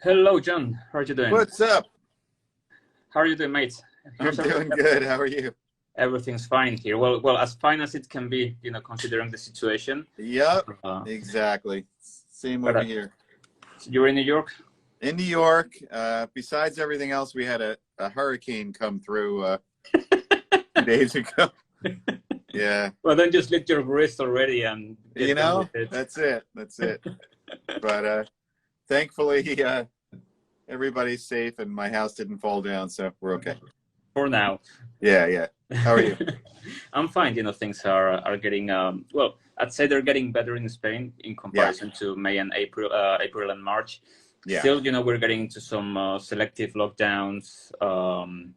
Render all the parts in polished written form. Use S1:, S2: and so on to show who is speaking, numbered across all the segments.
S1: Hello, John. How are you doing?
S2: What's up?
S1: How are you doing, mate?
S2: I'm
S1: Here's
S2: doing good. How are you?
S1: everything's fine here. Well, as fine as it can be, considering the situation.
S2: Yep,
S1: Uh,
S2: exactly. Same
S1: but
S2: over here.
S1: you're in New York?
S2: In New York, besides everything else, we had a hurricane come through 2 days ago. Yeah.
S1: Well, then just lift your wrist already and
S2: You
S1: get done with
S2: know,
S1: it.
S2: that's it. That's it. But thankfully, everybody's safe and my house didn't fall down, so we're okay.
S1: For now.
S2: Yeah, yeah. How are you?
S1: I'm fine. Things are getting well. I'd say they're getting better in Spain in comparison to May and April and March.
S2: Yeah.
S1: Still, we're getting into some selective lockdowns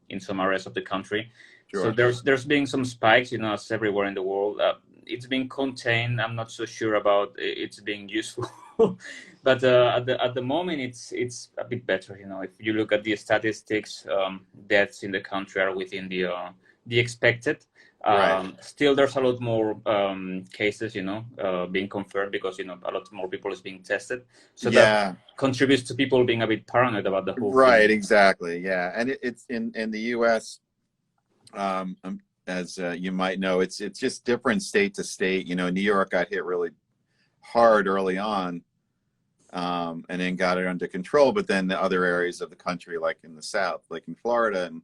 S1: in some areas of the country.
S2: Sure.
S1: So there's been some spikes, as everywhere in the world. It's been contained. I'm not so sure about it's being useful, but at the moment it's a bit better. If you look at the statistics, deaths in the country are within the expected.
S2: Right.
S1: Still, there's a lot more cases, being confirmed because a lot more people is being tested. So that contributes to people being a bit paranoid about the whole thing.
S2: Right. Exactly. Yeah, and it's in the U.S. As you might know, it's just different state to state. New York got hit really hard early on, and then got it under control. But then the other areas of the country, like in the South, like in Florida and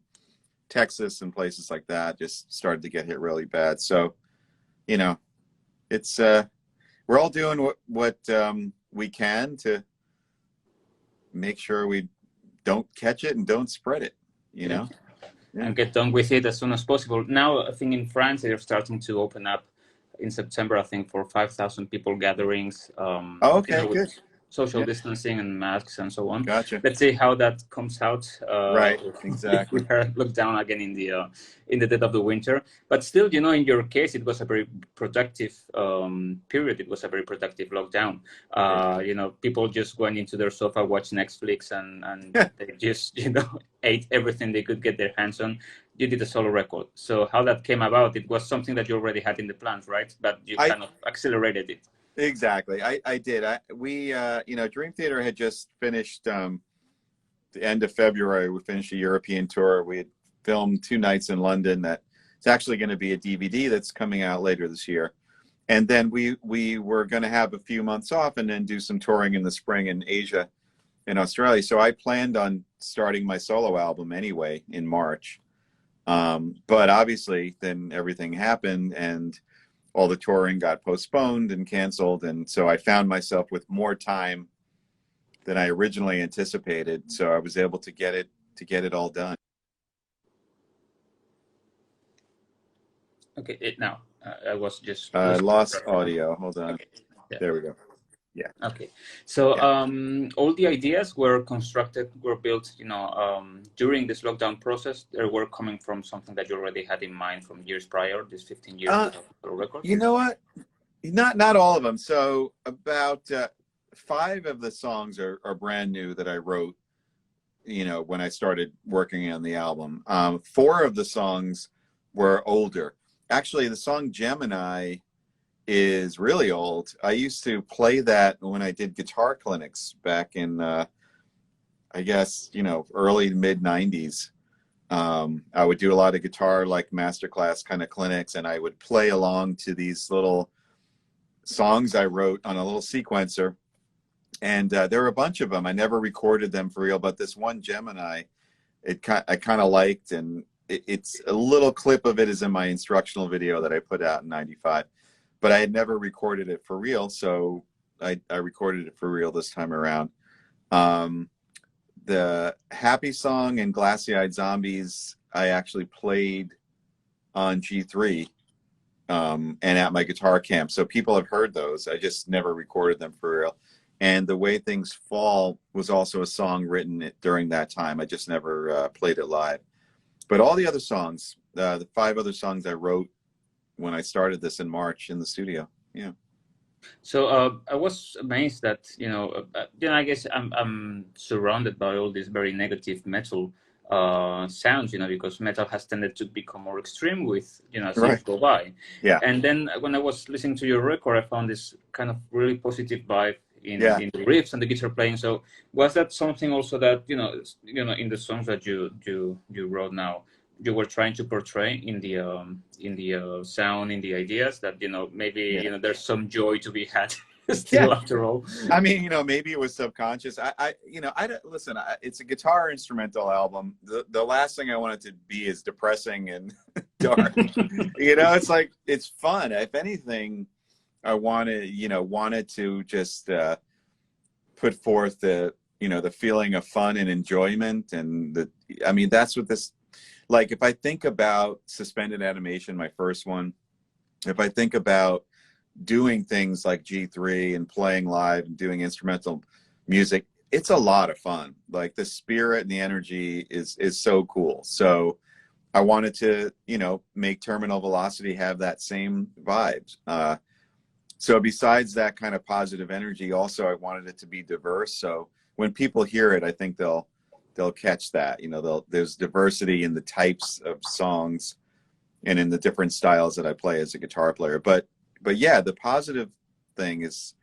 S2: Texas and places like that, just started to get hit really bad. So, it's we're all doing what we can to make sure we don't catch it and don't spread it.
S1: Yeah. And get done with it as soon as possible. Now, I think in France they're starting to open up in September. I think for 5,000 people gatherings.
S2: Okay, good.
S1: Social distancing and masks and so on.
S2: Gotcha.
S1: Let's see how that comes out.
S2: Right. Exactly.
S1: We are locked down again in the dead of the winter. But still, in your case, it was a very productive period. It was a very productive lockdown. People just went into their sofa, watched Netflix, and they just ate everything they could get their hands on. You did a solo record. So how that came about, it was something that you already had in the plans, right? But you kind of accelerated it.
S2: Exactly. I did. We Dream Theater had just finished the end of February. We finished a European tour. We had filmed 2 nights in London. That it's actually going to be a DVD that's coming out later this year. And then we were going to have a few months off and then do some touring in the spring in Asia and Australia. So I planned on starting my solo album anyway in March. But obviously then everything happened and all the touring got postponed and canceled. And so I found myself with more time than I originally anticipated. So I was able to get it all done.
S1: Okay, now I was just
S2: lost audio. Hold on.
S1: Okay. Yeah.
S2: There we go. Yeah.
S1: Okay. So all the ideas were built, during this lockdown process. They were coming from something that you already had in mind from years prior, this 15 years of record.
S2: You know what? Not all of them. So about 5 of the songs are brand new that I wrote, when I started working on the album. 4 of the songs were older. Actually, the song Gemini is really old. I used to play that when I did guitar clinics back in, I guess, early to mid 90s. I would do a lot of guitar, like masterclass kind of clinics, and I would play along to these little songs I wrote on a little sequencer. And there were a bunch of them. I never recorded them for real, but this one Gemini, I kind of liked, and it's a little clip of it is in my instructional video that I put out in '95. But I had never recorded it for real, so I recorded it for real this time around. The Happy Song and Glassy Eyed Zombies, I actually played on G3 and at my guitar camp. So people have heard those. I just never recorded them for real. And The Way Things Fall was also a song written during that time. I just never played it live. But all the other songs, the 5 other songs I wrote when I started this in March in the studio. Yeah.
S1: So I was amazed that I guess I'm surrounded by all these very negative metal sounds, because metal has tended to become more extreme with as years go by.
S2: Yeah.
S1: And then when I was listening to your record, I found this kind of really positive vibe,
S2: Yeah.
S1: in the riffs and the guitar playing. So was that something also that in the songs that you wrote now, you were trying to portray in the sound, in the ideas, that maybe
S2: Yeah.
S1: there's some joy to be had
S2: Yeah.
S1: still after all?
S2: I mean, maybe it was subconscious. Listen, it's a guitar instrumental album. The last thing I want it to be is depressing and dark. It's like, it's fun. If anything, I wanted to just put forth the feeling of fun and enjoyment. And that's what this, like, if I think about Suspended Animation, my first one, if I think about doing things like G3 and playing live and doing instrumental music, it's a lot of fun. Like, the spirit and the energy is so cool. So I wanted to, make Terminal Velocity have that same vibes. So besides that kind of positive energy, also I wanted it to be diverse. So when people hear it, I think they'll catch that. There's diversity in the types of songs and in the different styles that I play as a guitar player. But yeah, the positive thing is,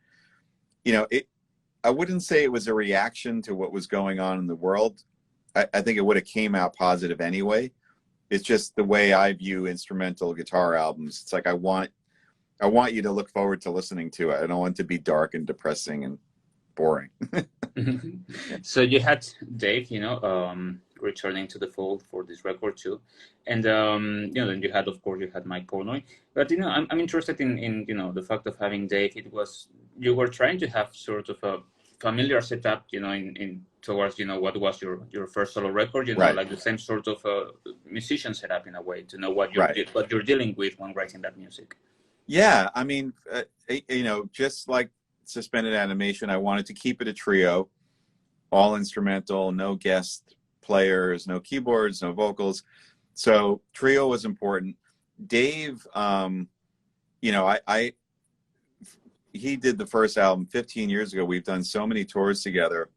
S2: I wouldn't say it was a reaction to what was going on in the world. I think it would have came out positive anyway. It's just the way I view instrumental guitar albums. It's like, I want you to look forward to listening to it. I don't want it to be dark and depressing and boring.
S1: So you had Dave, returning to the fold for this record too, and then you had Mike Portnoy. But I'm interested in the fact of having Dave. You were trying to have sort of a familiar setup, in towards what was your first solo record,
S2: Right.
S1: like the same sort of musician setup in a way, to know what
S2: Right.
S1: what you're dealing with when writing that music.
S2: Yeah, I mean, just like Suspended Animation, I wanted to keep it a trio, all instrumental, no guest players, no keyboards, no vocals. So trio was important. Dave, he did the first album 15 years ago. We've done so many tours together,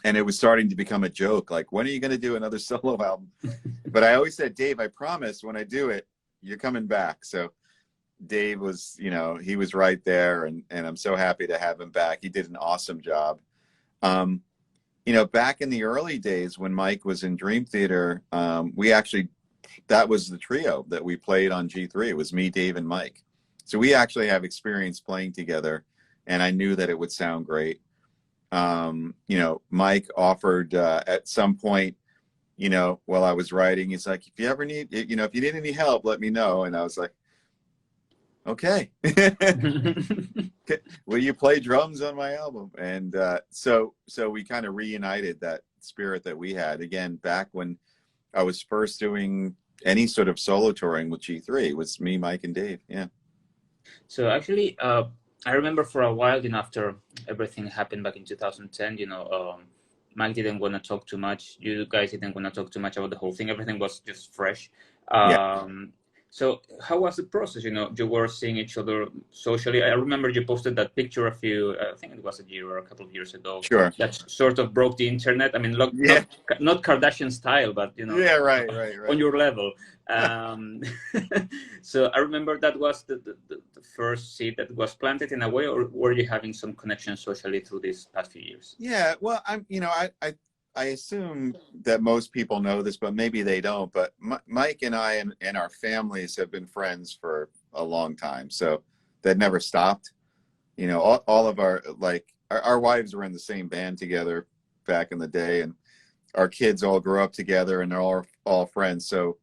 S2: and it was starting to become a joke. Like, when are you going to do another solo album? But I always said, Dave, I promise when I do it, you're coming back. So Dave was, he was right there, and I'm so happy to have him back. He did an awesome job. Back in the early days when Mike was in Dream Theater, that was the trio that we played on G3. It was me, Dave, and Mike. So we actually have experience playing together, and I knew that it would sound great. Mike offered at some point, while I was writing, he's like, if you ever need, if you need any help, let me know. And I was like, okay. Will you play drums on my album? And so we kind of reunited that spirit that we had again back when I was first doing any sort of solo touring with G3. It was me, Mike, and Dave. Yeah.
S1: So actually, I remember for a while, after everything happened back in 2010, Mike didn't want to talk too much. You guys didn't want to talk too much about the whole thing. Everything was just fresh.
S2: Yeah.
S1: So how was the process? You were seeing each other socially. I remember you posted that picture I think it was a year or a couple of years ago.
S2: Sure.
S1: That sort of broke the internet. I mean, look,
S2: Yeah.
S1: not Kardashian style, but
S2: Yeah, right.
S1: on your level. So I remember that was the first seed that was planted in a way, or were you having some connection socially through these past few years?
S2: Yeah. Well, I assume that most people know this, but maybe they don't. But Mike and I and our families have been friends for a long time, so that never stopped. All of our wives were in the same band together back in the day, and our kids all grew up together, and they're all friends. So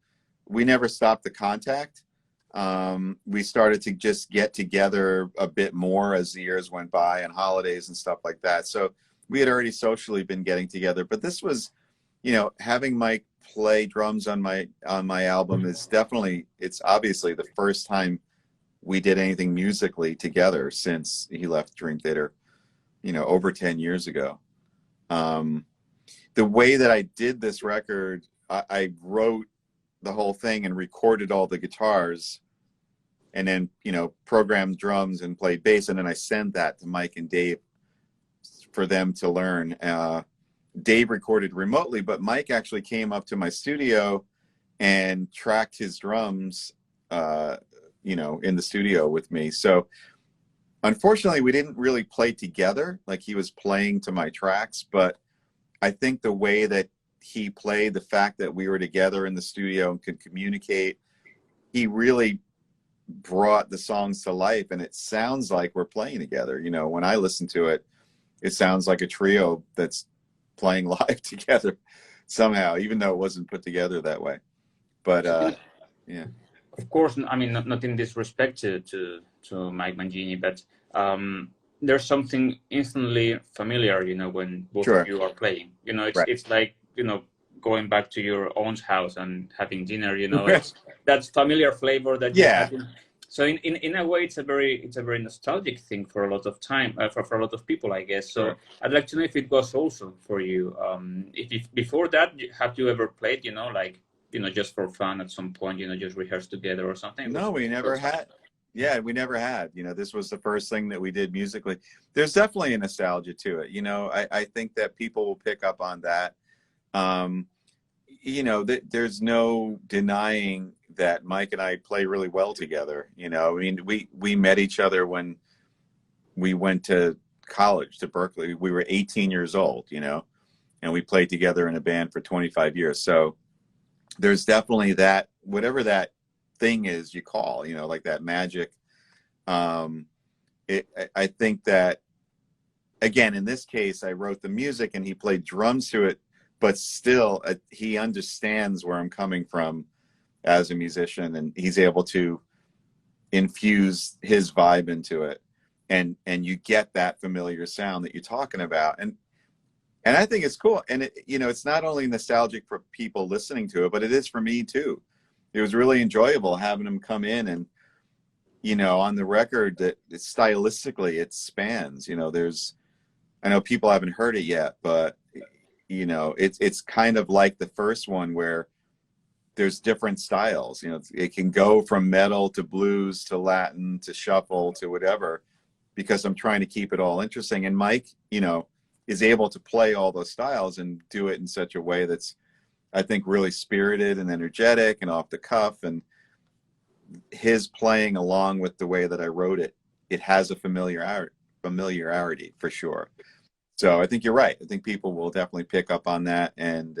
S2: we never stopped the contact. We started to just get together a bit more as the years went by, and holidays and stuff like that. So we had already socially been getting together, but this was, having Mike play drums on my album is definitely, it's obviously the first time we did anything musically together since he left Dream Theater, over 10 years ago. The way that I did this record, I wrote the whole thing and recorded all the guitars, and then, programmed drums and played bass. And then I sent that to Mike and Dave for them to learn. Dave recorded remotely, but Mike actually came up to my studio and tracked his drums, in the studio with me. So unfortunately, we didn't really play together. Like he was playing to my tracks, but I think the way that he played, the fact that we were together in the studio and could communicate, he really brought the songs to life, and it sounds like we're playing together. You know, when I listen to it, it sounds like a trio that's playing live together somehow, even though it wasn't put together that way. But yeah.
S1: Of course, I mean, not in disrespect to Mike Mangini, but there's something instantly familiar, you know, when both
S2: Sure.
S1: of you are playing. You know,
S2: Right.
S1: it's like, you know, going back to your own house and having dinner. You know, it's that familiar flavor that you
S2: Yeah.
S1: had. So in a way, it's a very nostalgic thing for a lot of time for a lot of people, I guess. So
S2: Sure.
S1: I'd like to know if it was also for you. If before that, have you ever played, you know, like, you know, just for fun at some point, you know, just rehearse together or something?
S2: No, we never had. Yeah, we never had. You know, this was the first thing that we did musically. There's definitely a nostalgia to it. You know, I think that people will pick up on that. You know, there's no denying that Mike and I play really well together. You know, I mean, we met each other when we went to college, to Berkeley. We were 18 years old, you know, and we played together in a band for 25 years. So there's definitely that, whatever that thing is you call, you know, like that magic. I think that, again, in this case, I wrote the music and he played drums to it, but still he understands where I'm coming from as a musician, and he's able to infuse his vibe into it. And you get that familiar sound that you're talking about. And I think it's cool. And it, you know, it's not only nostalgic for people listening to it, but it is for me too. It was really enjoyable having him come in, and, you know, on the record that stylistically it spans, you know, I know people haven't heard it yet, but, you know, it's kind of like the first one where there's different styles. You know, it can go from metal to blues to Latin to shuffle to whatever, because I'm trying to keep it all interesting. And Mike, you know, is able to play all those styles and do it in such a way that's, I think, really spirited and energetic and off the cuff. And his playing along with the way that I wrote it, it has a familiarity for sure. So I think you're right. I think people will definitely pick up on that, and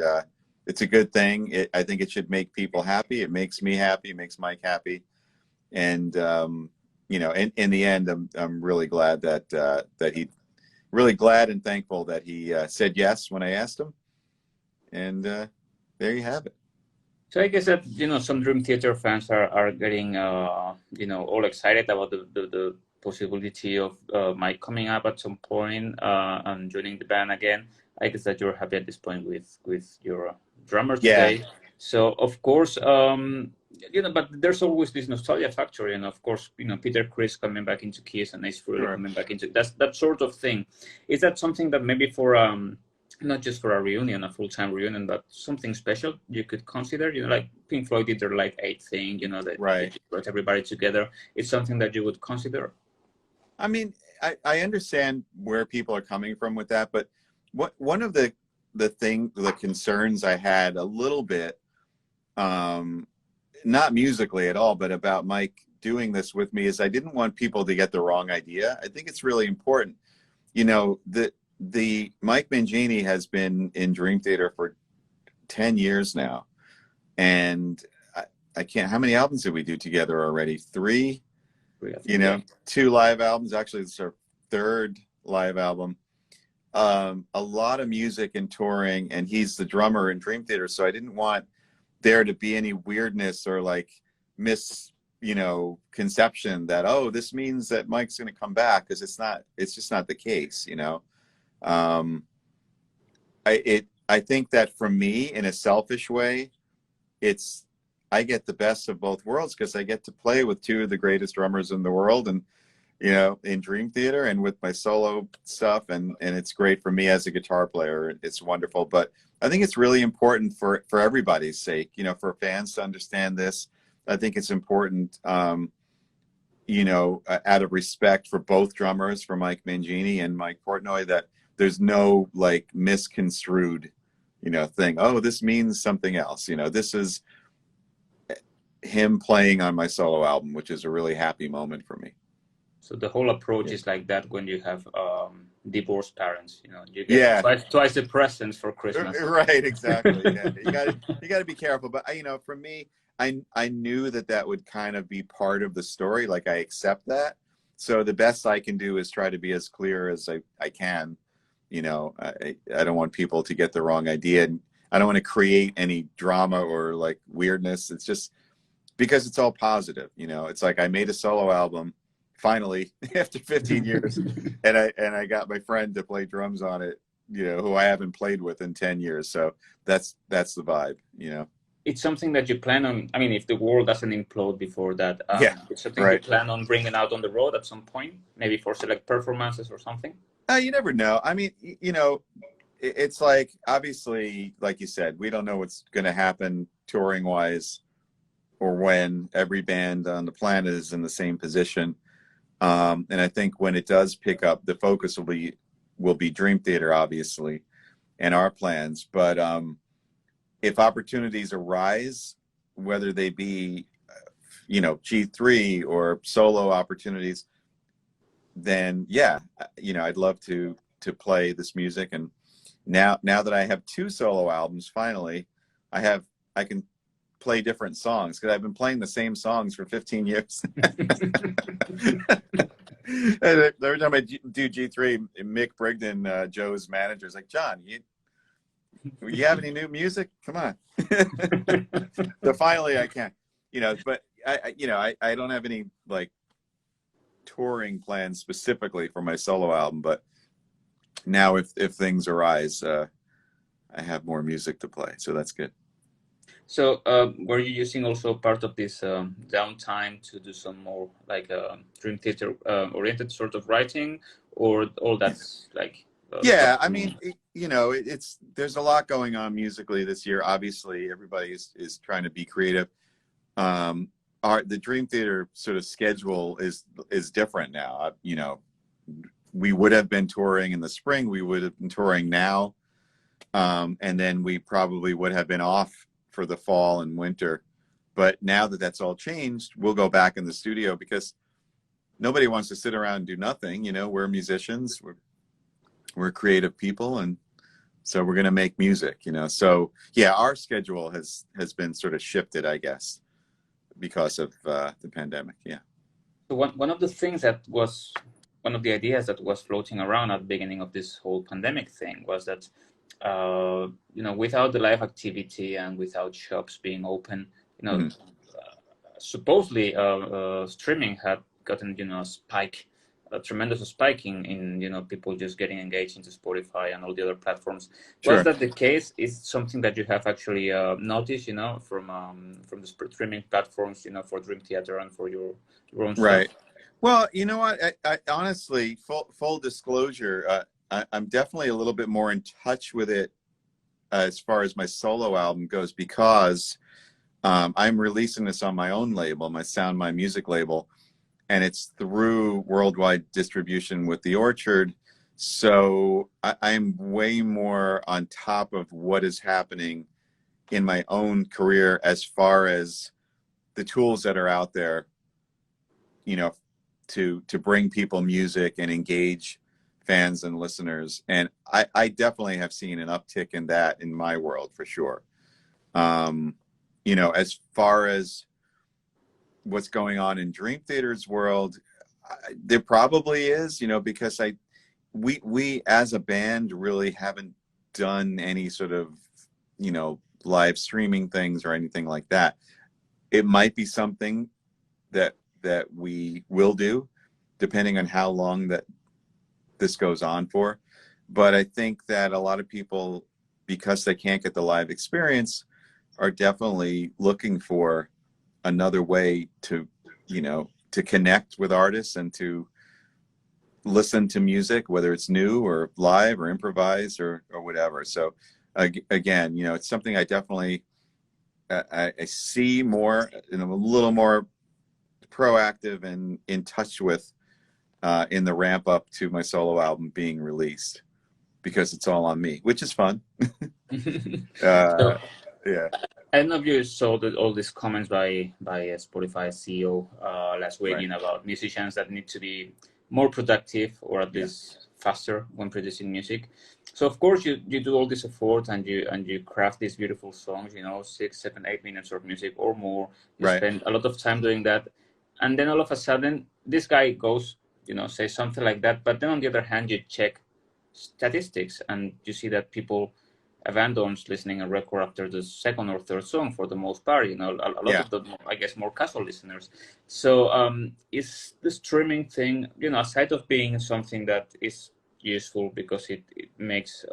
S2: it's a good thing. I think it should make people happy. It makes me happy. It makes Mike happy, and you know, in the end, I'm really glad that he, really glad and thankful that he said yes when I asked him, and there you have it.
S1: So I guess that, you know, some Dream Theater fans are getting, you know, all excited about the possibility of Mike coming up at some point and joining the band again. I guess that you're happy at this point with your drummer today.
S2: Yeah.
S1: So of course, you know, but there's always this nostalgia factor, and of course, you know, Peter Criss coming back into Kiss and Ace Frehley coming back into that sort of thing. Is that something that maybe for not just for a reunion, a full-time reunion, but something special you could consider? You know, like Pink Floyd did their Live 8 thing, you know, that
S2: Right.
S1: they brought everybody together. It's something that you would consider?
S2: I mean, I understand where people are coming from with that, but one of the concerns I had a little bit, not musically at all, but about Mike doing this with me, is I didn't want people to get the wrong idea. I think it's really important. You know, the Mike Mangini has been in Dream Theater for 10 years now. And I can't, how many albums did we do together already? 3, you know, 2 live albums. Actually, it's our 3rd live album. A lot of music and touring, and he's the drummer in Dream Theater. So I didn't want there to be any weirdness or like conception that, oh, this means that Mike's going to come back, because it's just not the case, you know. I think that for me, in a selfish way, I get the best of both worlds, because I get to play with 2 of the greatest drummers in the world, and, you know, in Dream Theater and with my solo stuff, and it's great for me as a guitar player. It's wonderful. But I think it's really important for everybody's sake, you know, for fans to understand this. I think it's important, you know, out of respect for both drummers, for Mike Mangini and Mike Portnoy, that there's no like misconstrued, you know, thing. Oh, this means something else. You know, this is him playing on my solo album, which is a really happy moment for me.
S1: So the whole approach
S2: Yeah.
S1: is like that when you have divorced parents. You know, you get
S2: Yeah.
S1: twice the presents for Christmas.
S2: Right, exactly. Yeah, you got to be careful. But you know, for me, I knew that that would kind of be part of the story. Like I accept that. So the best I can do is try to be as clear as I can. You know, I don't want people to get the wrong idea. I don't want to create any drama or like weirdness. It's just because it's all positive. You know, it's like I made a solo album finally after 15 years, and I got my friend to play drums on it, you know, who I haven't played with in 10 years. So that's the vibe, you know.
S1: It's something that you plan on. I mean, if the world doesn't implode before that,
S2: Yeah,
S1: it's something you
S2: right.
S1: plan on bringing out on the road at some point, maybe for select performances or something.
S2: You never know. I mean, you know, it's like, obviously, like you said, we don't know what's going to happen touring wise or when every band on the planet is in the same position. And I think when it does pick up, the focus will be Dream Theater, obviously, and our plans. But if opportunities arise, whether they be, you know, G3 or solo opportunities, then yeah, you know, I'd love to play this music. And now that I have 2 solo albums, finally, I can play different songs because I've been playing the same songs for 15 years. And every time I do G3, Mick Brigden, Joe's manager, is like, John, you have any new music? Come on. So finally I can, you know, but I don't have any like touring plans specifically for my solo album, but now if things arise, I have more music to play, so that's good.
S1: So were you using also part of this downtime to do some more like Dream Theater oriented sort of writing, or all that's like
S2: Yeah, I mean, you know, there's a lot going on musically this year. Obviously, everybody is trying to be creative. The Dream Theater sort of schedule is different now. You know, we would have been touring in the spring. We would have been touring now, and then we probably would have been off for the fall and winter. But now that that's all changed, we'll go back in the studio because nobody wants to sit around and do nothing. You know, we're musicians. We're creative people, and so we're going to make music, you know. So yeah, our schedule has been sort of shifted, I guess, because of the pandemic. Yeah.
S1: So one of the things that was one of the ideas that was floating around at the beginning of this whole pandemic thing was that you know, without the live activity and without shops being open, you know, supposedly streaming had gotten, you know, a tremendous spike in you know, people just getting engaged into Spotify and all the other platforms.
S2: Sure.
S1: Was that the case? Is something that you have actually noticed, you know, from the streaming platforms, you know, for Dream Theater and for your own stuff?
S2: Right. Well, you know what? I honestly, full disclosure, I'm definitely a little bit more in touch with it as far as my solo album goes because I'm releasing this on my own label, my Sound My Music label, and it's through worldwide distribution with The Orchard. So I'm way more on top of what is happening in my own career as far as the tools that are out there, you know, to bring people music and engage fans and listeners. And I definitely have seen an uptick in that in my world for sure. You know, as far as what's going on in Dream Theater's world, there probably is, you know, because we as a band really haven't done any sort of, you know, live streaming things or anything like that. It might be something that we will do depending on how long that this goes on for. But I think that a lot of people, because they can't get the live experience, are definitely looking for another way to, you know, to connect with artists and to listen to music, whether it's new or live or improvised or whatever. So again, you know, it's something I definitely I see more and I'm a little more proactive and in touch with in the ramp up to my solo album being released because it's all on me, which is fun.
S1: So,
S2: Yeah.
S1: I don't know if you saw all these comments by Spotify CEO last week,
S2: Right.
S1: about musicians that need to be more productive or at
S2: Yeah.
S1: least faster when producing music. So of course you do all this effort and you craft these beautiful songs, 6, 7, 8 minutes of music or more. You
S2: Right.
S1: spend a lot of time doing that, and then all of a sudden this guy goes, says something like that. But then on the other hand, you check statistics and you see that people abandons listening a record after the second or third song for the most part. A lot
S2: Yeah.
S1: of the, I guess, more casual listeners. So is the streaming thing, aside of being something that is useful because it makes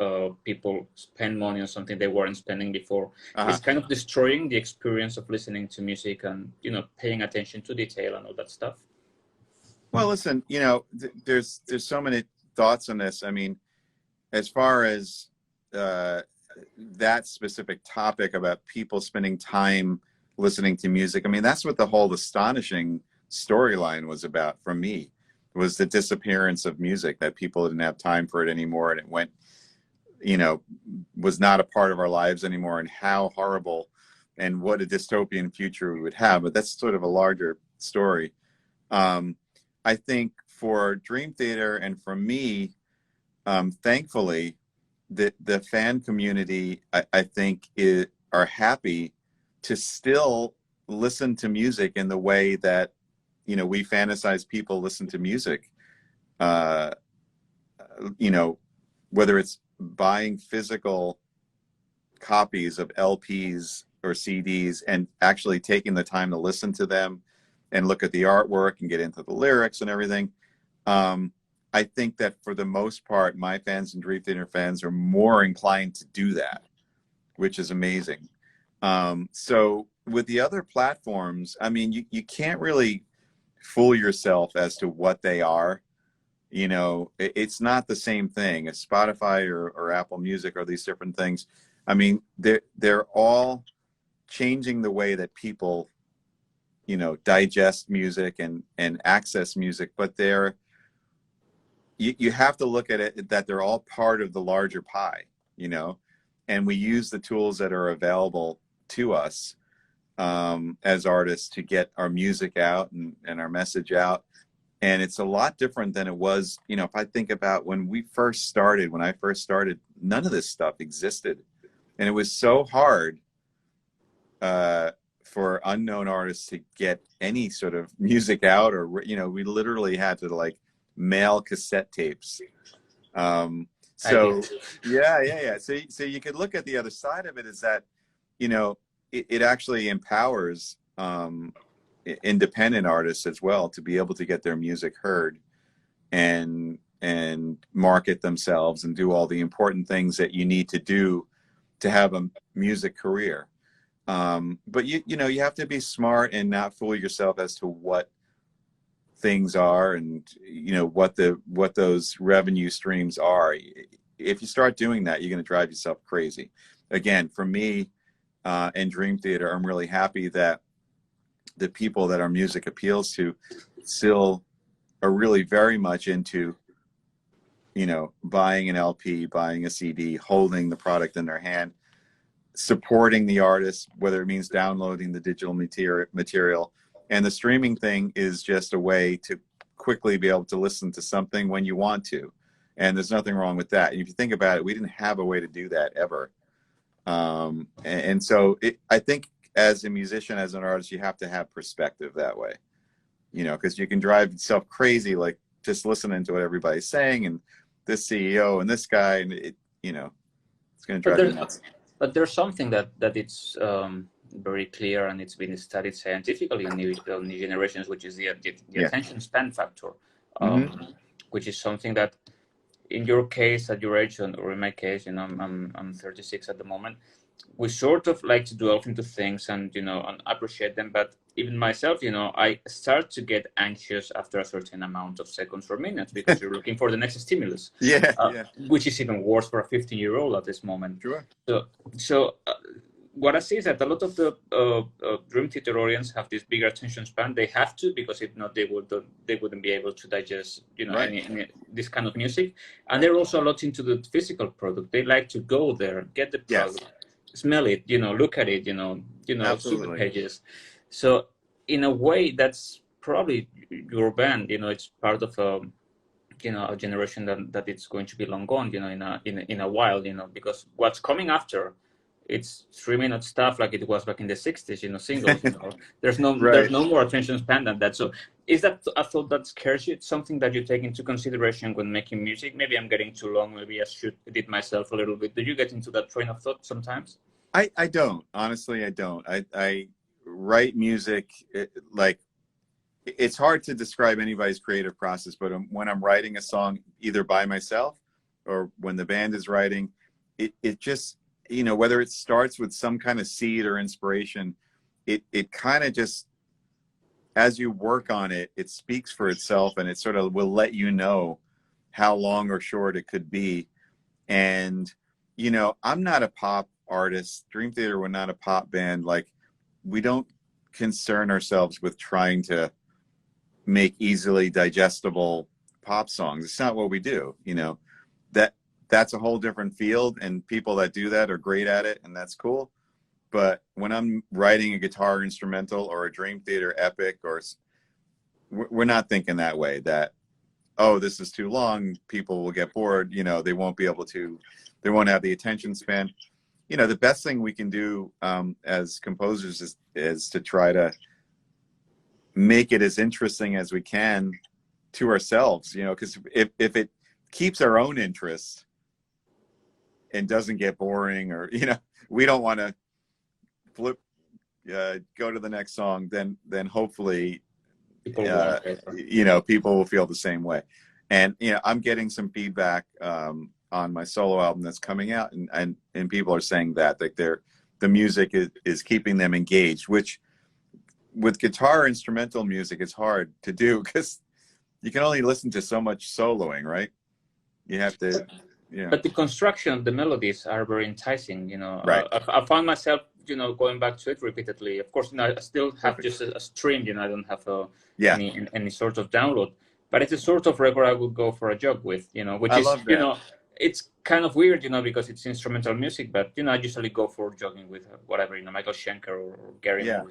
S1: people spend money on something they weren't spending before, it's kind of destroying the experience of listening to music and paying attention to detail and all that stuff?
S2: Well, listen, there's so many thoughts on this. I mean, as far as that specific topic about people spending time listening to music, I mean, that's what the whole astonishing storyline was about for me, was the disappearance of music, that people didn't have time for it anymore, and it went, was not a part of our lives anymore, and how horrible and what a dystopian future we would have. But that's sort of a larger story. I think for Dream Theater and for me, thankfully, the fan community, I think, are happy to still listen to music in the way that, we fantasize people listen to music. Whether it's buying physical copies of LPs or CDs and actually taking the time to listen to them and look at the artwork and get into the lyrics and everything. I think that for the most part, my fans and Dream Theater fans are more inclined to do that, which is amazing. So with the other platforms, I mean, you can't really fool yourself as to what they are. It's not the same thing as Spotify or Apple Music or these different things. I mean, they're all changing the way that people, digest music and access music, but you have to look at it that they're all part of the larger pie, and we use the tools that are available to us as artists to get our music out and our message out. And it's a lot different than it was, if I think about when I first started, none of this stuff existed. And it was so hard for unknown artists to get any sort of music out, or, we literally had to mail cassette tapes. So yeah. So you could look at the other side of it, is that, it actually empowers independent artists as well to be able to get their music heard and market themselves and do all the important things that you need to do to have a music career. But you have to be smart and not fool yourself as to what things are and what those revenue streams are. If you start doing that, you're going to drive yourself crazy. Again, for me and Dream Theater, I'm really happy that the people that our music appeals to still are really very much into buying an LP, buying a CD, holding the product in their hand, supporting the artist, whether it means downloading the digital material. And the streaming thing is just a way to quickly be able to listen to something when you want to. And there's nothing wrong with that. And if you think about it, we didn't have a way to do that ever. And so I think as a musician, as an artist, you have to have perspective that way, because you can drive yourself crazy, just listening to what everybody's saying and this CEO and this guy, and it's going to drive you nuts.
S1: But there's something that it's very clear, and it's been studied scientifically in new generations, which is the attention span factor, which is something that, in your case, at your age, or in my case, I'm 36 at the moment, we sort of like to delve into things and and appreciate them. But even myself, I start to get anxious after a certain amount of seconds or minutes, because you're looking for the next stimulus. Which is even worse for a 15-year-old at this moment.
S2: Sure.
S1: So what I see is that a lot of the Dream Theater audience have this bigger attention span. They have to, because if not, they wouldn't be able to digest any this kind of music. And they're also a lot into the physical product. They like to go there, get the product, smell it, look at it, see the
S2: Absolutely.
S1: pages. So in a way, that's probably your band. It's part of a generation that it's going to be long gone. In a while. Because what's coming after, it's 3 minute stuff like it was back in the 60s. Singles. There's
S2: Right.
S1: no more attention span than that. So is that a thought that scares you? It's something that you take into consideration when making music? Maybe I'm getting too long. Maybe I should edit myself a little bit. Do you get into that train of thought sometimes?
S2: I don't. Honestly, I don't. I write music, like, it's hard to describe anybody's creative process, but when I'm writing a song, either by myself or when the band is writing, it just, whether it starts with some kind of seed or inspiration, it kind of just, as you work on it, it speaks for itself, and it sort of will let you know how long or short it could be. And, I'm not a pop artist. Dream Theater, we're not a pop band. Like, we don't concern ourselves with trying to make easily digestible pop songs. It's not what we do. That's a whole different field, and people that do that are great at it, and that's cool. But when I'm writing a guitar instrumental or a Dream Theater epic, we're not thinking that way, that, oh, this is too long, people will get bored, they won't have the attention span. The best thing we can do as composers is to try to make it as interesting as we can to ourselves, because if it keeps our own interest and doesn't get boring, or, we don't want to flip, go to the next song, then hopefully, people will feel the same way. And, I'm getting some feedback on my solo album that's coming out, and people are saying that the music is keeping them engaged, which with guitar instrumental music, it's hard to do because you can only listen to so much soloing, right? You have to,
S1: But the construction, the melodies are very enticing.
S2: Right.
S1: I found myself, going back to it repeatedly. Of course, I still have just a stream. I don't have any sort of download. But it's a sort of record I would go for a jog with. Which
S2: I
S1: is,
S2: love that.
S1: it's kind of weird, because it's instrumental music. But I usually go for jogging with whatever, Michael Schenker or Gary Moore.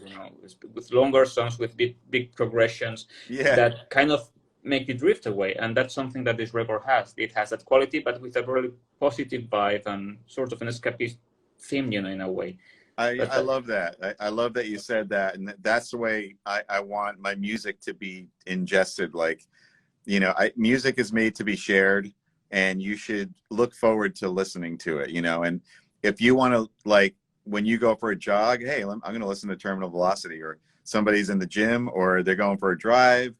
S1: With longer songs with big progressions that kind of make you drift away. And that's something that this record has. It has that quality, but with a really positive vibe and sort of an escapist theme, in a way.
S2: I love that. I love that you said that. And that's the way I want my music to be ingested. Like, music is made to be shared, and you should look forward to listening to it, and if you want to, like, when you go for a jog, hey, I'm going to listen to Terminal Velocity, or somebody's in the gym, or they're going for a drive,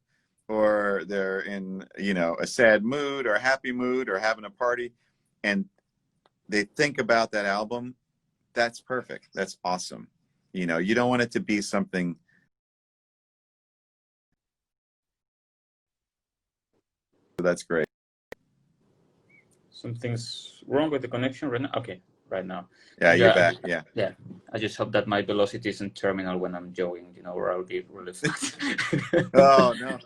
S2: or they're in, a sad mood or a happy mood or having a party, and they think about that album. That's perfect. That's awesome. You don't want it to be something. So that's great.
S1: Something's wrong with the connection right now. Okay, right now.
S2: Yeah, you're back. Yeah.
S1: Yeah. I just hope that my velocity isn't terminal when I'm jogging, or I'll be really fast.
S2: Oh no.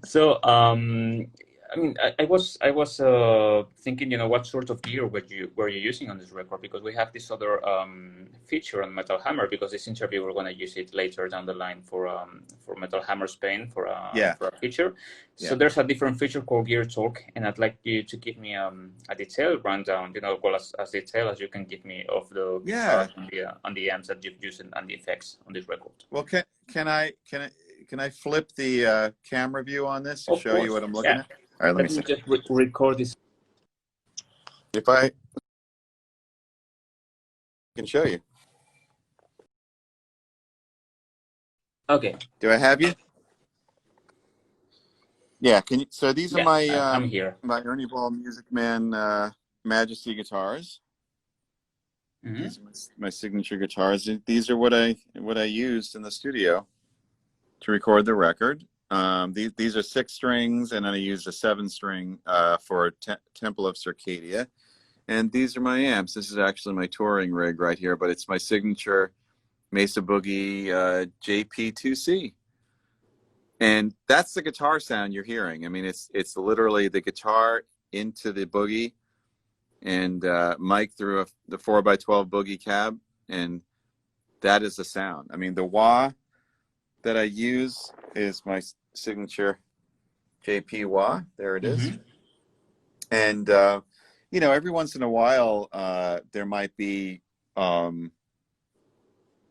S1: So, I was thinking, what sort of gear were you using on this record? Because we have this other feature on Metal Hammer. Because this interview, we're going to use it later down the line for Metal Hammer Spain for a feature. So there's a different feature called Gear Talk, and I'd like you to give me a detailed rundown, well, as detailed as you can give me of the guitars on the amps that you've used and the effects on this record.
S2: Well, can I flip the camera view on this to show you what I'm looking at? All right, let me
S1: just record this.
S2: If I can show you.
S1: Okay.
S2: Do I have you? Yeah. Can you? So these are my
S1: I'm here.
S2: My Ernie Ball Music Man Majesty guitars. Mm-hmm. These are my signature guitars. These are what I used in the studio to record the record. These are 6 strings, and then I used a 7-string for Temple of Circadia. And these are my amps. This is actually my touring rig right here, but it's my signature Mesa Boogie JP2C. And that's the guitar sound you're hearing. I mean, it's literally the guitar into the Boogie, and Mike threw the 4x12 boogie cab, and that is the sound. I mean, the wah that I use is my signature JP wah. There it is. And you know, every once in a while, there might be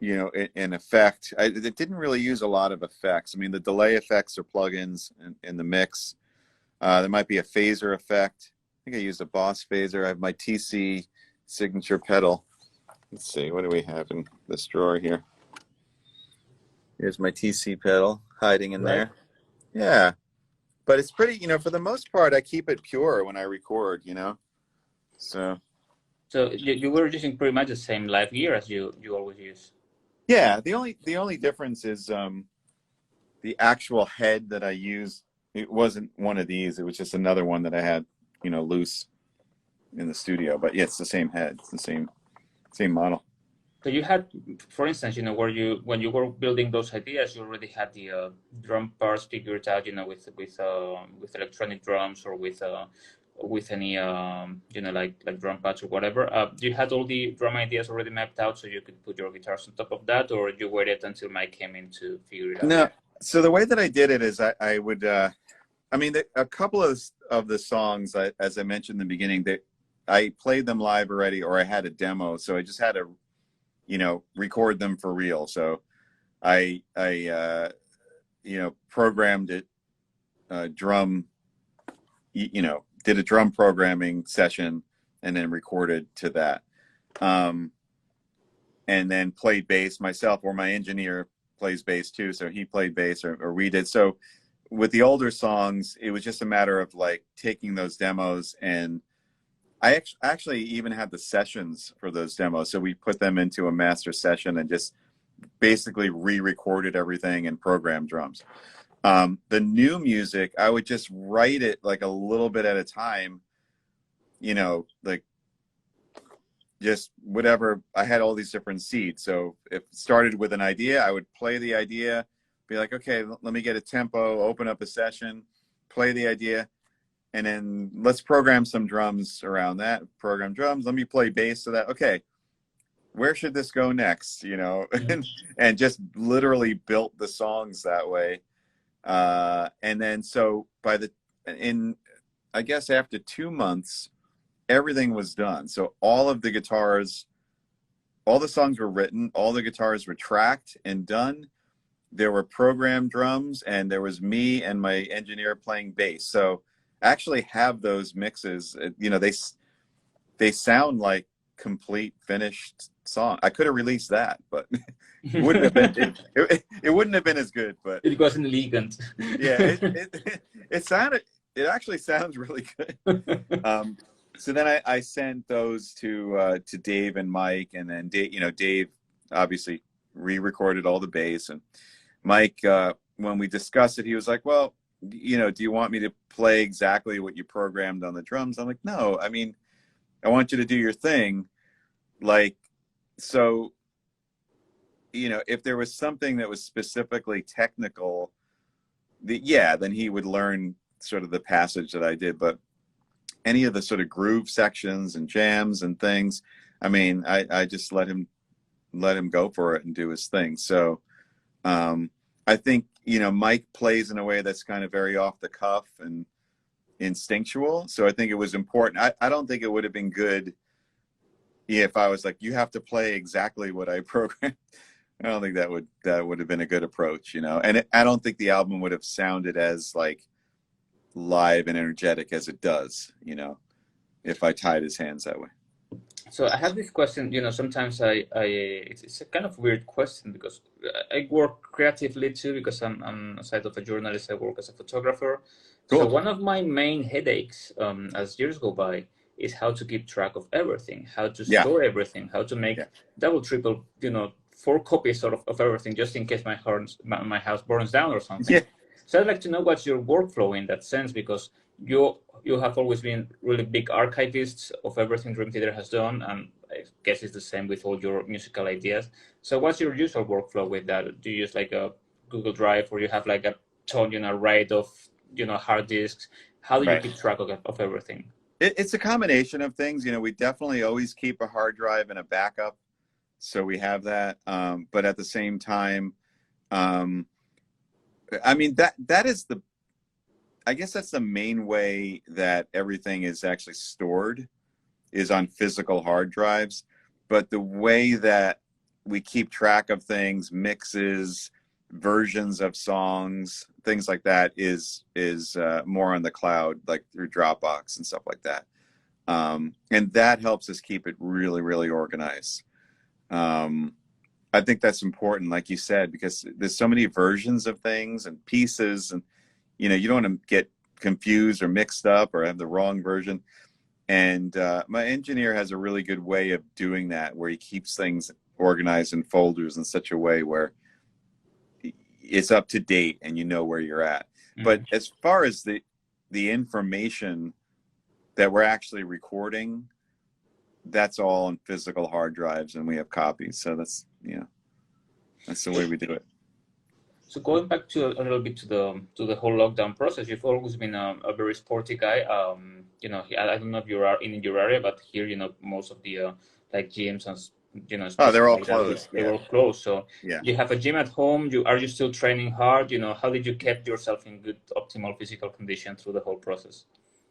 S2: you know, an effect. It didn't really use a lot of effects. I mean, the delay effects are plugins in the mix. There might be a phaser effect. I think I used a Boss phaser. I have my TC signature pedal. Let's see, what do we have in this drawer here? Here's my TC pedal hiding in there. Yeah, but it's pretty, you know, for the most part, I keep it pure when I record, you know. So
S1: you were using pretty much the same live gear as you always use.
S2: yeah, the only difference is the actual head that I used. It wasn't one of these. It was just another one that I had, you know, loose in the studio. But yeah, it's the same head. It's the same model.
S1: So you had, for instance, you know, when you were building those ideas, you already had the drum parts figured out, you know, with electronic drums or with any you know, like drum pads or whatever. You had all the drum ideas already mapped out, so you could put your guitars on top of that, or you waited until Mike came in to figure it out?
S2: No. So the way that I did it is I would, I mean, a couple of the songs, as I mentioned in the beginning, that I played them live already, or I had a demo, so I just had to, you know, record them for real. So I you know, programmed it, drum, you know, did a drum programming session and then recorded to that. And then played bass myself, or my engineer plays bass too. So he played bass, or we did. So with the older songs, it was just a matter of like taking those demos, and I actually even had the sessions for those demos. So we put them into a master session and just basically re-recorded everything and programmed drums. The new music, I would just write it like a little bit at a time, you know, like just whatever. I had all these different seeds. So if it started with an idea, I would play the idea, be like, okay, let me get a tempo, open up a session, play the idea, and then let's program some drums around that. Program drums, let me play bass to that. Okay, where should this go next? You know, and just literally built the songs that way. And then so I guess after 2 months, everything was done. So all of the guitars, all the songs were written, all the guitars were tracked and done. There were programmed drums, and there was me and my engineer playing bass. So I actually have those mixes. You know, they sound like complete finished song. I could have released that, but it wouldn't have been it wouldn't have been as good. But
S1: it wasn't elegant.
S2: Yeah, it actually sounds really good. So then I sent those to Dave and Mike, and then Dave obviously re-recorded all the bass, and Mike, when we discussed it, he was like, well, you know, do you want me to play exactly what you programmed on the drums? I'm like, no, I mean, I want you to do your thing. Like, so, you know, if there was something that was specifically technical, then he would learn sort of the passage that I did. But any of the sort of groove sections and jams and things, I mean, I just let him go for it and do his thing. So I think, you know, Mike plays in a way that's kind of very off the cuff and instinctual. So I think it was important. I don't think it would have been good if I was like, you have to play exactly what I programmed. I don't think that would have been a good approach, you know. And I don't think the album would have sounded as like live and energetic as it does, you know, if I tied his hands that way.
S1: So I have this question, you know, sometimes it's a kind of weird question, because I work creatively too, because I'm aside of a journalist, I work as a photographer. Cool. So one of my main headaches as years go by is how to keep track of everything, how to store everything, how to make double, triple, you know, 4 copies of everything, just in case my house burns down or something. Yeah. So I'd like to know what's your workflow in that sense, because you have always been really big archivists of everything Dream Theater has done, and I guess it's the same with all your musical ideas. So what's your usual workflow with that? Do you use like a Google Drive, or you have like a ton, you know, array of, you know, hard disks? How do you keep track of everything?
S2: It's a combination of things. You know, we definitely always keep a hard drive and a backup, so we have that. But at the same time, um, I mean that is the, I guess that's the main way that everything is actually stored, is on physical hard drives. But the way that we keep track of things, mixes, versions of songs, things like that, is more on the cloud, like through Dropbox and stuff like that. And that helps us keep it really, really organized. I think that's important, like you said, because there's so many versions of things and pieces, and you know, you don't want to get confused or mixed up or have the wrong version. And my engineer has a really good way of doing that, where he keeps things organized in folders in such a way where it's up to date and you know where you're at. Mm-hmm. But as far as the information that we're actually recording, that's all on physical hard drives, and we have copies. So that's, you know, that's the way we do it.
S1: So going back to a little bit to the whole lockdown process, you've always been a very sporty guy. You know, I don't know if you are in your area, but here, you know, most of the like gyms and, you know,
S2: they're all
S1: like
S2: closed.
S1: They were closed. So
S2: yeah,
S1: you have a gym at home. Are you still training hard? You know, how did you keep yourself in good, optimal physical condition through the whole process?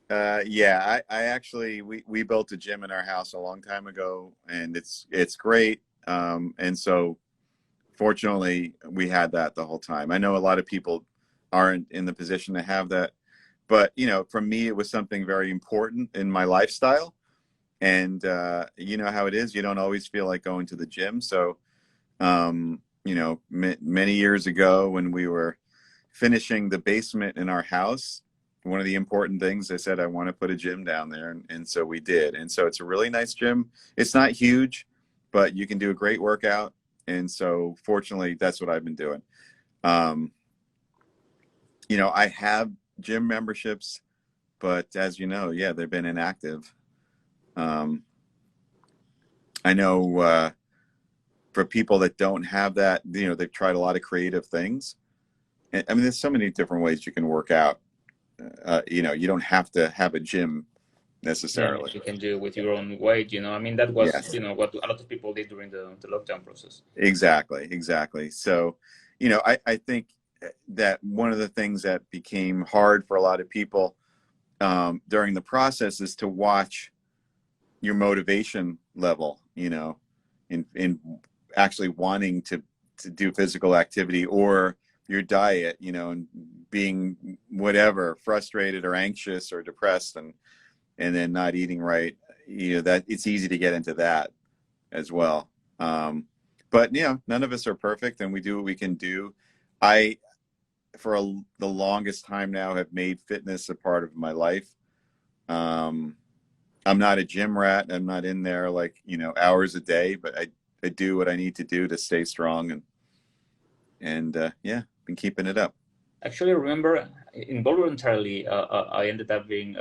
S2: Yeah, I actually, we built a gym in our house a long time ago, and it's great. And so fortunately we had that the whole time. I know a lot of people aren't in the position to have that, but you know, for me, it was something very important in my lifestyle. And you know how it is, you don't always feel like going to the gym. So you know, many years ago when we were finishing the basement in our house, one of the important things, I said, I want to put a gym down there. And so we did. And so it's a really nice gym. It's not huge, but you can do a great workout. And so fortunately, that's what I've been doing. You know, I have gym memberships, but as you know, yeah, they've been inactive. I know for people that don't have that, you know, they've tried a lot of creative things. And, I mean, there's so many different ways you can work out. You know, you don't have to have a gym necessarily.
S1: Yeah, you can do it with your own weight, you know. I mean, that was,
S2: Yes.
S1: you know, what a lot of people did during the lockdown process.
S2: Exactly. So, you know, I think that one of the things that became hard for a lot of people during the process is to watch your motivation level, you know, in actually wanting to do physical activity, or your diet, you know, and being whatever, frustrated or anxious or depressed, and then not eating right. You know, that it's easy to get into that as well. But you know, none of us are perfect, and we do what we can do. I, for the longest time now, have made fitness a part of my life. I'm not a gym rat. I'm not in there like, you know, hours a day, but I do what I need to do to stay strong, and yeah, been keeping it up.
S1: Actually, I remember involuntarily, I ended up being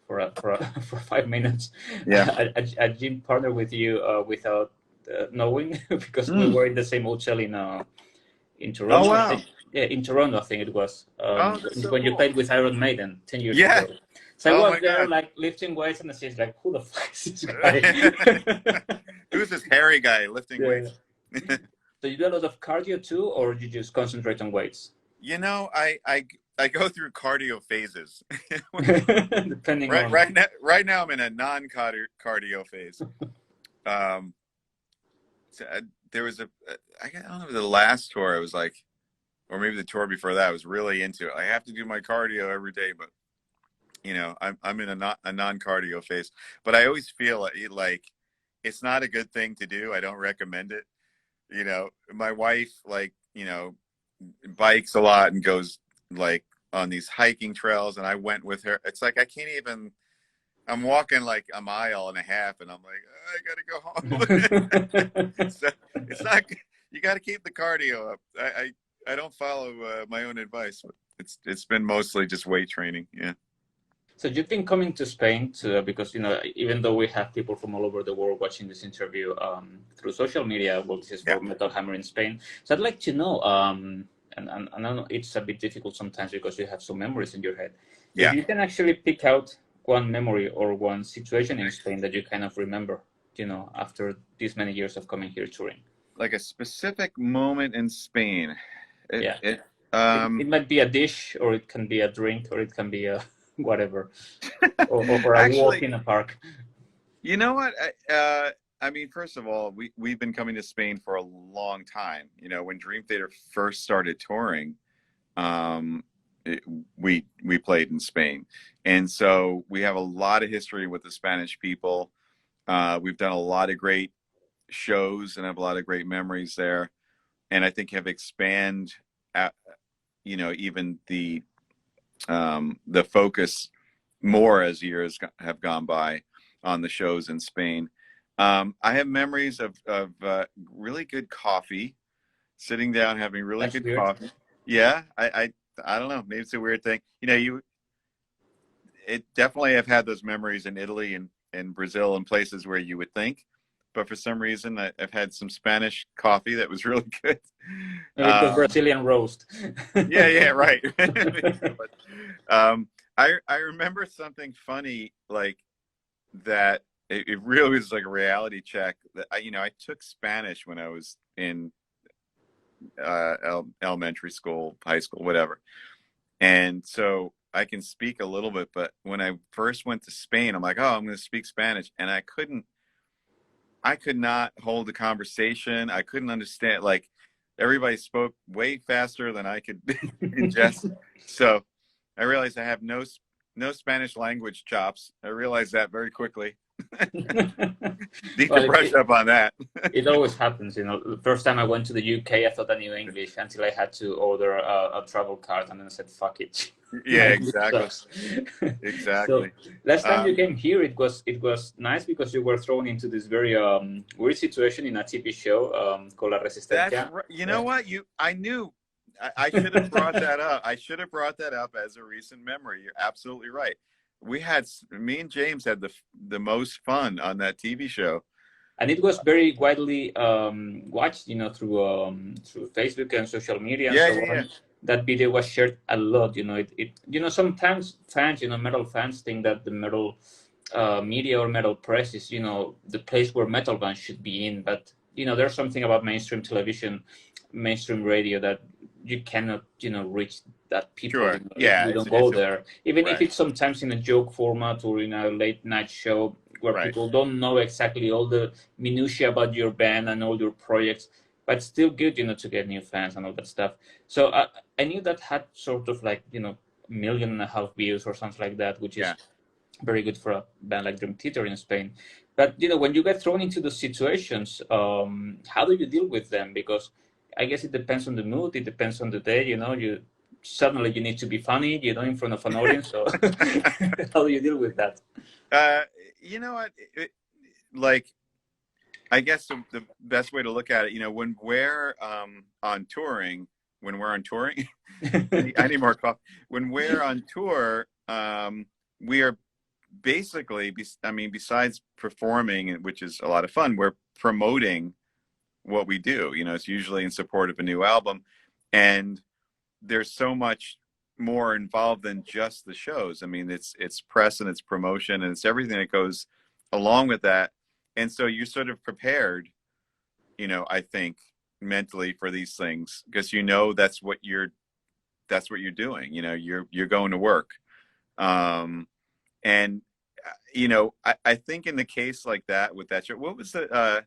S1: for for 5 minutes,
S2: Yeah,
S1: a gym partner with you without knowing, because we were in the same hotel in Toronto.
S2: Oh wow.
S1: Yeah, in Toronto, I think it was
S2: That's so
S1: when you
S2: cool.
S1: played with Iron Maiden 10 years
S2: Yeah.
S1: ago. So I
S2: Oh
S1: was
S2: my
S1: there
S2: God.
S1: like lifting weights, and I was like, "Who the fuck is this guy?"
S2: Who's this hairy guy lifting weights?
S1: So you do a lot of cardio too, or you just concentrate on weights?
S2: You know, I go through cardio phases.
S1: Depending on
S2: Right now I'm in a non-cardio phase. There was I don't know, the last tour I was like, or maybe the tour before that, I was really into it. I have to do my cardio every day, but you know, I'm in a non-cardio phase. But I always feel like it's not a good thing to do. I don't recommend it. You know, my wife, like, you know, bikes a lot and goes like on these hiking trails, and I went with her. It's like I can't even, I'm walking like a mile and a half, and I'm like, I gotta go home. So it's not, you got to keep the cardio up. I don't follow my own advice. It's been mostly just weight training. Yeah.
S1: So you've been coming to Spain because, you know, even though we have people from all over the world watching this interview through social media, well, this is for Metal Hammer in Spain. So I'd like to know, and I know it's a bit difficult sometimes because you have some memories in your head.
S2: Yeah.
S1: If you can actually pick out one memory or one situation in Spain that you kind of remember, after these many years of coming here touring?
S2: Like a specific moment in Spain.
S1: Yeah. It might be a dish, or it can be a drink, or it can be a whatever, or a walk in a park.
S2: You know what? I mean, first of all, we've been coming to Spain for a long time. When Dream Theater first started touring, we played in Spain, and so we have a lot of history with the Spanish people. We've done a lot of great shows and have a lot of great memories there, and I think have expanded, even the focus more as years have gone by on the shows in Spain. I have memories of really good coffee, sitting down having really good coffee. Yeah, I don't know, maybe it's a weird thing. It definitely have had those memories in Italy and Brazil and places where you would think, but for some reason I've had some Spanish coffee that was really good.
S1: The Brazilian roast.
S2: yeah, right. But, I remember something funny like that. It really was like a reality check. That I took Spanish when I was in elementary school, high school, whatever, and so I can speak a little bit. But when I first went to Spain, I'm like, oh, I'm going to speak Spanish, and I could not hold a conversation. I couldn't understand. Like everybody spoke way faster than I could ingest. So I realized I have no Spanish language chops. I realized that very quickly. Need to brush up on that.
S1: It always happens. The first time I went to the UK, I thought I knew English until I had to order a travel card, and then I said, "Fuck it."
S2: Yeah, exactly. Exactly.
S1: So last time you came here, it was nice because you were thrown into this very weird situation in a TV show called La Resistencia.
S2: That's right. You know what? I knew. I should have brought that up. I should have brought that up as a recent memory. You're absolutely right. Me and James had the most fun on that TV show,
S1: and it was very widely watched, through Facebook and social media. And so on. That video was shared a lot. Sometimes fans, metal fans think that the metal media or metal press is, the place where metal bands should be in. But there's something about mainstream television, mainstream radio that you cannot, reach that people.
S2: Sure. Yeah,
S1: you don't go there, even if it's sometimes in a joke format or in a late night show where people don't know exactly all the minutiae about your band and all your projects, but still good, to get new fans and all that stuff. So I knew that had sort of like, 1.5 million views or something like that, which is very good for a band like Dream Theater in Spain. But, when you get thrown into those situations, how do you deal with them? Because I guess it depends on the mood. It depends on the day. Suddenly you need to be funny, in front of an audience. So how do you deal with that?
S2: You know what? I guess the best way to look at it, when we're on touring, I need more coffee. When we're on tour, we are basically, besides performing, which is a lot of fun, we're promoting what we do. It's usually in support of a new album, and there's so much more involved than just the shows. It's press and it's promotion and it's everything that goes along with that. And so you're sort of prepared, I think mentally for these things, because that's what you're doing. You're going to work. And I think in the case like that with that show, what was the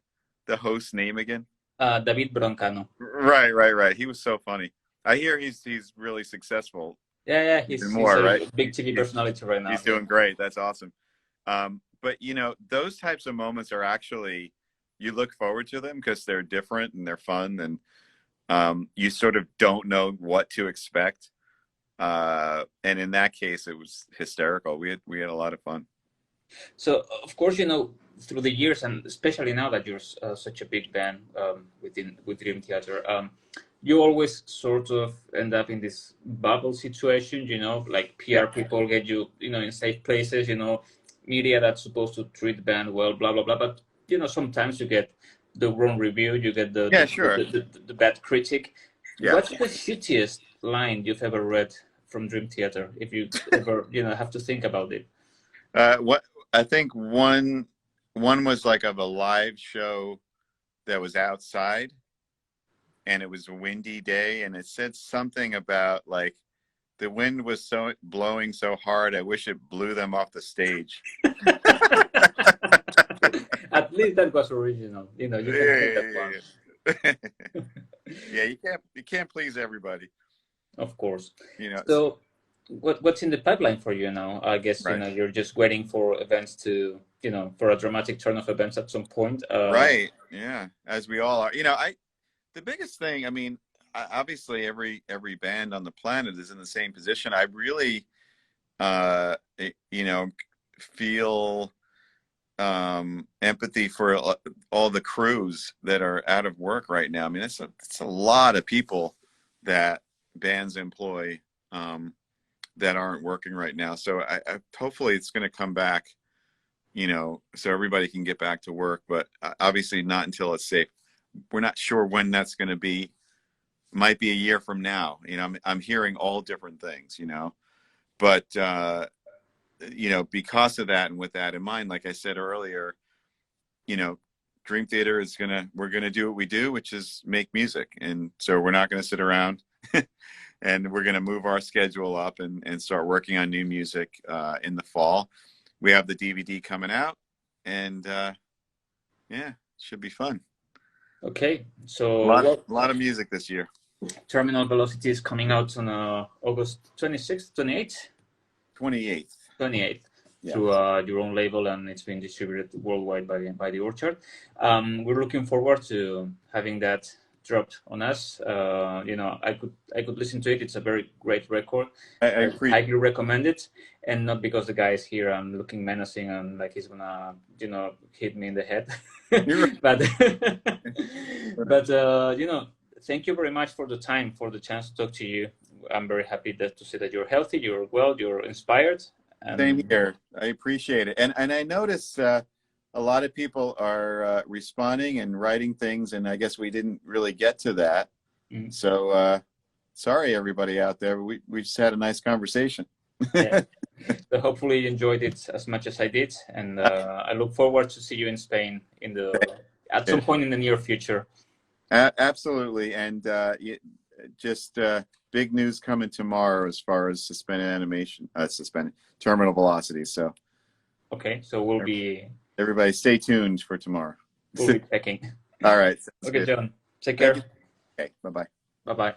S2: host's name again?
S1: David Broncano.
S2: Right. He was so funny. I hear he's really successful.
S1: Yeah, he's a big TV personality right now.
S2: He's doing great. That's awesome. But those types of moments are actually, you look forward to them because they're different and they're fun, and you sort of don't know what to expect. And in that case, it was hysterical. We had a lot of fun.
S1: So of course, through the years, and especially now that you're such a big band with Dream Theater, you always sort of end up in this bubble situation, like PR people get you, in safe places, media that's supposed to treat the band well, blah, blah, blah. But, sometimes you get the wrong review, you get the bad critic. Yeah. What's the shittiest line you've ever read from Dream Theater, if you ever, have to think about it?
S2: What I think one was like of a live show that was outside, and it was a windy day, and it said something about like the wind was so blowing so hard, I wish it blew them off the stage.
S1: At least that was original. You know, you can take that one.
S2: Yeah, you can't please everybody.
S1: Of course.
S2: You know.
S1: So what's in the pipeline for you now? I guess, you
S2: Right.
S1: know, you're just waiting for events to, you know, for a dramatic turn of events at some point.
S2: Right. Yeah. As we all are. You know, the biggest thing, I mean, obviously every band on the planet is in the same position. I really, you know, feel empathy for all the crews that are out of work right now. I mean, it's a lot of people that bands employ that aren't working right now. So I hopefully it's going to come back, you know, so everybody can get back to work, but obviously not until it's safe. We're not sure when that's going to be. Might be a year from now. You know, I'm hearing all different things, you know, but you know, because of that and with that in mind, like I said earlier, you know, Dream Theater is we're gonna do what we do, which is make music, and so we're not gonna sit around, and we're gonna move our schedule up and start working on new music in the fall. We have the DVD coming out, and yeah, should be fun.
S1: Okay, so
S2: A lot of music this year.
S1: Terminal Velocity is coming out on August 26th, 28th?
S2: 28th.
S1: 28th.
S2: Yeah.
S1: Through your own label, and it's being distributed worldwide by the Orchard. We're looking forward to having that dropped on us. You know, I could listen to it. It's a very great record. I highly recommend it, and not because the guy is here and looking menacing and like he's gonna, you know, hit me in the head. but you know, thank you very much for the time, for the chance to talk to you. I'm very happy to see that you're healthy, you're well, you're inspired.
S2: Same here. I appreciate it. And I notice a lot of people are responding and writing things, and I guess we didn't really get to that. Mm-hmm. So sorry, everybody out there. We just had a nice conversation.
S1: Yeah. So hopefully you enjoyed it as much as I did, and I look forward to see you in Spain at some point in the near future.
S2: Absolutely, and just big news coming tomorrow as far as suspended terminal velocity. So
S1: okay, so we'll be
S2: everybody stay tuned for tomorrow.
S1: We'll be checking.
S2: All right.
S1: Okay, good. John. Take care.
S2: Okay. Bye-bye.
S1: Bye-bye.